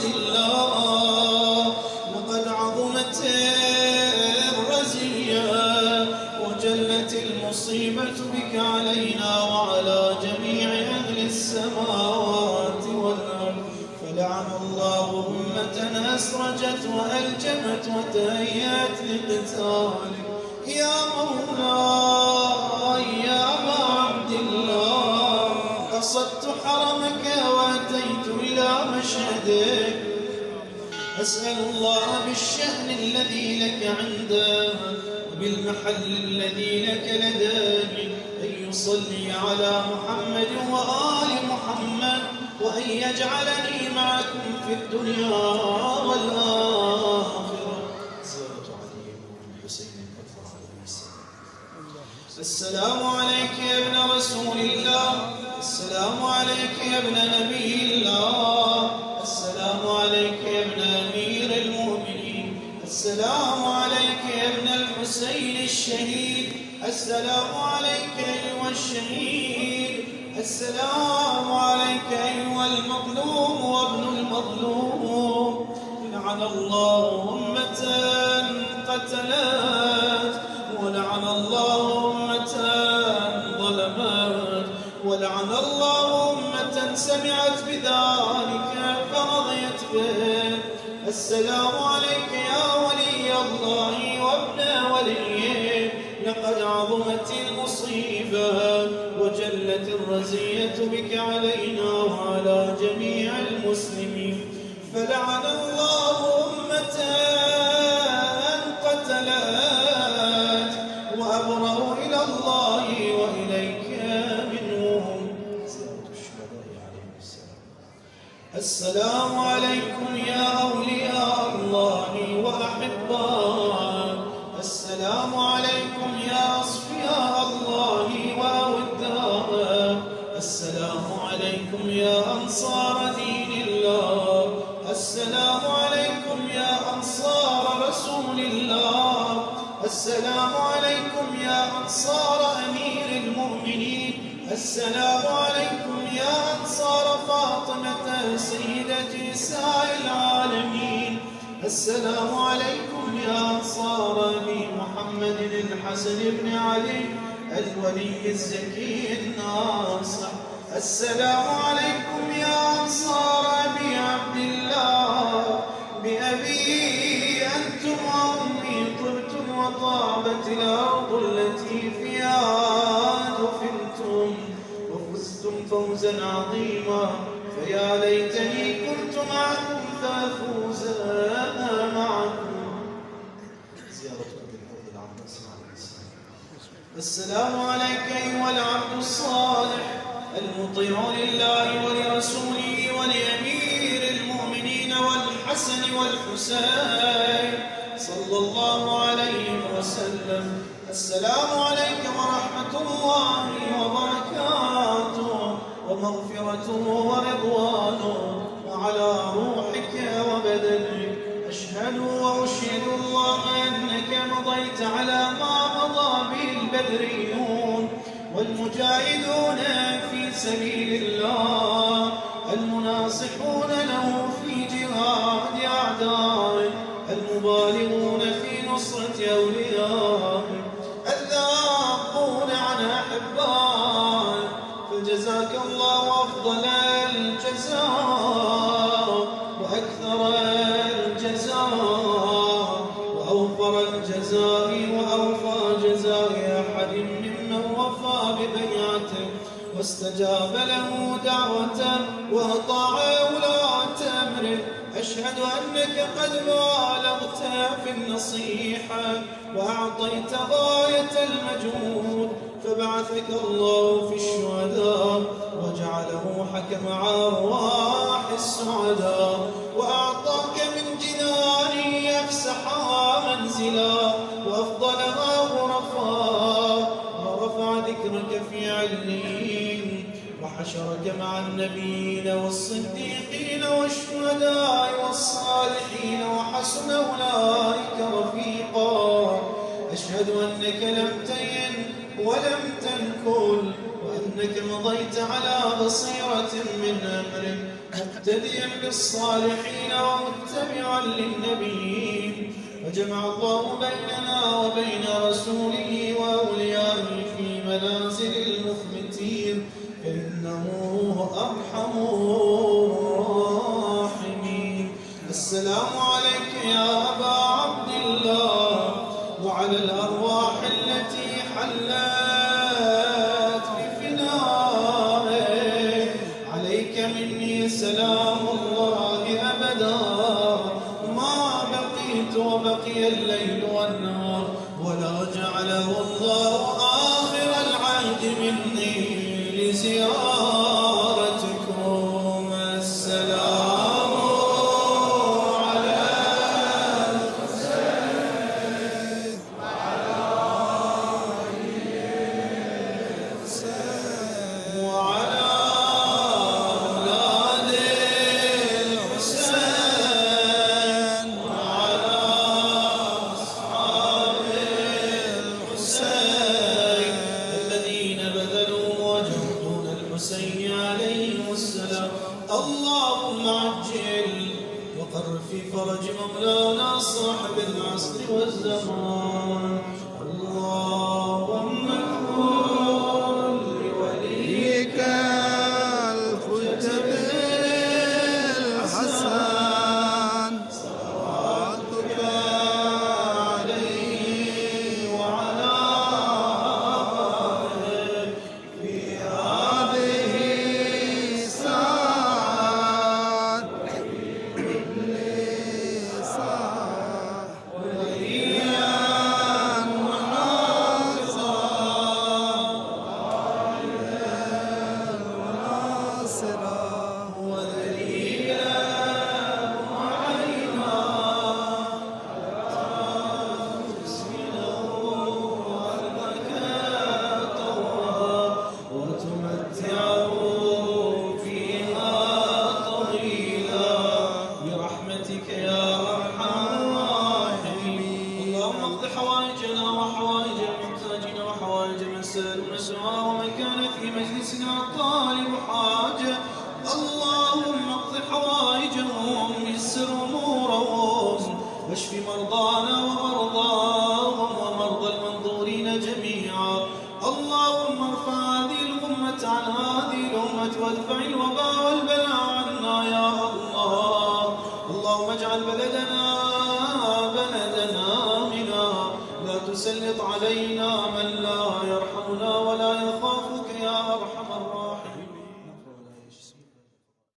عبد الله لقد عظمت الرزية وجلت المصيبة بك علينا وعلى جميع أهل السماوات والأرض، فلعن الله أمة أسرجت وألجمت وتهيأت لقتالك يا مولاي يا أبا عبد الله. قصدت حرمك وأتيت إلى مشهدك، أسأل الله بالشأن الذي لك عنده وبالمحل الذي لك لديك أن يصلي على محمد وآل محمد، وأن يجعلني معكم في الدنيا والآخرة. زيارة علي بن حسين الأكبر عليه السلام. السلام عليك يا ابن رسول الله، السلام عليك يا ابن نبي الله، السلام عليك يا ابن أمير المؤمنين، السلام عليك يا ابن الحسين الشهيد، السلام عليك أيها الشهيد، السلام عليك أيها المظلوم وابن المظلوم. لعن الله أمة قتلت، ولعن الله أمة ظلمت، ولعن الله أمة سمعت بذلك فرضيت به. السلام عليك يا ولي الله وابن وليه، لقد عظمت المصيبة وجلت الرزية بك علينا وعلى جميع المسلمين، فلعن الله أمة قتلت وأبرأوا إلى الله وإليك منهم. زيارة الشهداء عليهم السلام. السلام عليكم يا أولياء الله وأحباء، السلام عليكم يا أصفياء الله وأوداء، السلام عليكم يا أنصار دين الله، السلام عليكم يا أنصار رسول الله، السلام عليكم يا أنصار أمير المؤمنين، السلام عليكم يا أنصار فاطمة سيدة نساء العالمين، السلام عليكم يا أنصار أبي محمد الحسن بن علي الولي الزكي الناصح، السلام عليكم يا أنصار أبي عبد الله، بأبي أنتم وأمي طبتم وطابت الأرض التي فيها دفنتم وفزتم فوزا عظيما، فيا ليتني كنت معكم فأفوز معكم. زيارة أبي الفضل العباس عليه السلام. السلام عليك أيها العبد الصالح المطيع لله ولرسوله ولأمير المؤمنين والحسن والحسين صلى الله عليه وسلم. السلام عليك ورحمة الله وبركاته ومغفرته ورضوانه وعلى روحك وبدنك. أشهد وأشهد الله أنك مضيت على ما مضى به البدريون والمجاهدون في سبيل الله المناصحون له في جهاد أعدائه المبالغون في نصرة أوليائه الذابون عن أحبائه، فجزاك الله أفضل الجزاء وأكثر الجزاء وأوفر الجزاء وأوفى جزاء أحد ممن وفى ببيعته واستجاب له دعوته وأطاع ولاة أمره. أشهد أنك قد بالغت في النصيحة وأعطيت غاية المجهود، فبعثك الله في الشهداء وجعله حكم أرواح السعداء، وأعطاك من جنانه أفسحها منزلا وأفضلها غرفا، ورفع ذكرك في عليين وحشرك مع النبيين والصديقين والشهداء والصالحين وحسن أولئك رفيقا. أشهد أنك لم تين ولم تنكل، وأن إنك مضيت على بصيرة من أمرك مقتديا بالصالحين ومتبعا للنبيين، وجمع الله بيننا وبين رسوله وأوليائه في منازل المخبتين، فإنه أرحم الراحمين. السلام عليك يا أبا عبد الله وعلى الأرواح التي حلت بفنائك، عليك مني سلام الله أبدا ما بقيت وبقي الليل والنهار، ولا جعله الله آخر العهد مني لزيارتكم. السلام على الحسين وعلى الحسين وعلى أولاد الحسين وعلى أصحاب الحسين الذين بذلوا وجهدون الحسين عليهم السلام. اللهم عجل وقر في فرج مولانا صاحب العصر والزمان. اللهم كن لوليك الحجة الحسن صلواتك عليه وعلى آله في هذه الساعة كل ساعة وليا وناصرا ودليلا وعينا تسكنه أرضك طوعا وتمتعه فيها طويلا برحمتك يا أرحم الراحمين. اللهم اقض حوائجنا وحوائج المحتاجين وحوائج من سألنا سواء ومن كان في مجلسنا طالب حاجة. اللهم اقض حوائجهم ويسر أمورهم واشف مرضانا ومرضاهم ومرضى المنظورين جميعا. اللهم ارفع هذه الأمة عن هذه الأمة وادفع الوباء والبلاء عنا يا الله. اللهم اجعل بلدنا آمنا، لا تسلط علينا من لا